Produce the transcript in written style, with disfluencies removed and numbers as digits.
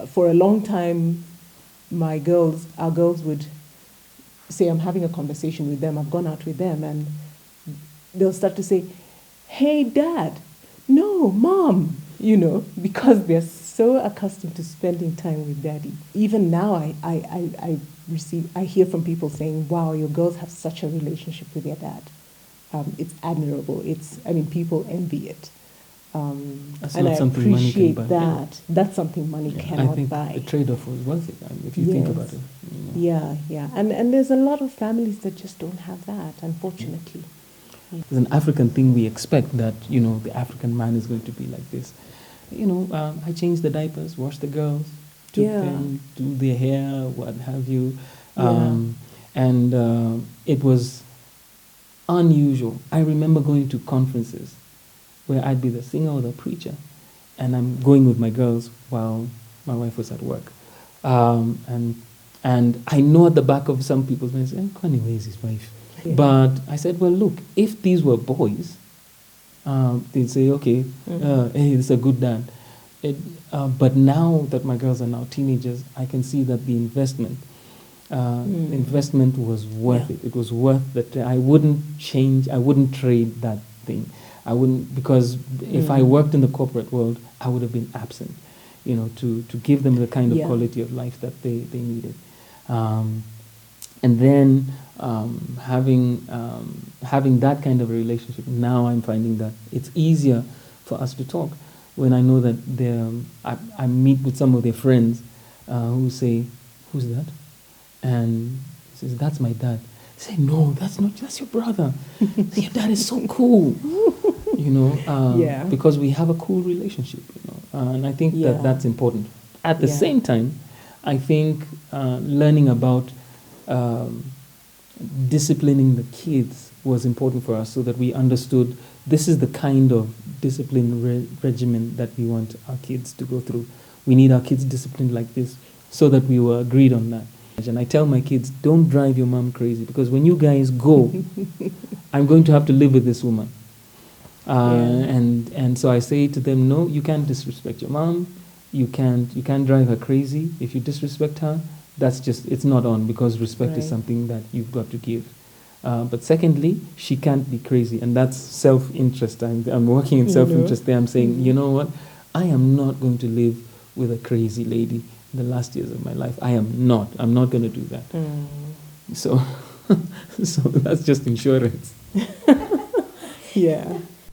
for a long time, our girls would say, I'm having a conversation with them, I've gone out with them, and they'll start to say, hey, Dad, no, Mom, because they're so accustomed to spending time with Daddy. Even now, I hear from people saying, wow, your girls have such a relationship with their dad. It's admirable. People envy it. That's and not I something money can appreciate buy. that. That's something money cannot I think buy. the trade-off was worth it, if you think about it. Yeah. And there's a lot of families that just don't have that, unfortunately. It's an African thing. We expect that, the African man is going to be like this. I change the diapers, wash the girls, took them, do their hair, what have you. And it was unusual. I remember going to conferences where I'd be the singer or the preacher, and I'm going with my girls while my wife was at work. And I know at the back of some people's minds, Connie, where's his wife? Yeah. But I said, well, look, if these were boys, they'd say, okay, hey, this is a good dad. But now that my girls are now teenagers, I can see that the investment was worth it. It was worth that. I wouldn't change. I wouldn't trade that thing. I wouldn't, because if I worked in the corporate world, I would have been absent, to give them the kind of quality of life that they needed. And then having that kind of a relationship, now I'm finding that it's easier for us to talk. When I know that I meet with some of their friends who say, who's that? And he says, that's my dad. I say, no, that's your brother. Your dad is so cool. Because we have a cool relationship, and I think that's important. At the same time, I think learning about disciplining the kids was important for us, so that we understood this is the kind of discipline regimen that we want our kids to go through. We need our kids disciplined like this, so that we were agreed on that. And I tell my kids, don't drive your mom crazy, because when you guys go, I'm going to have to live with this woman. And so I say to them, no, you can't disrespect your mom. You can't drive her crazy. If you disrespect her, it's not on, because respect is something that you've got to give. But secondly, she can't be crazy, and that's self-interest. I'm working in self-interest there. I'm saying, you know what? I am not going to live with a crazy lady in the last years of my life. I'm not going to do that. So that's just insurance. Yeah.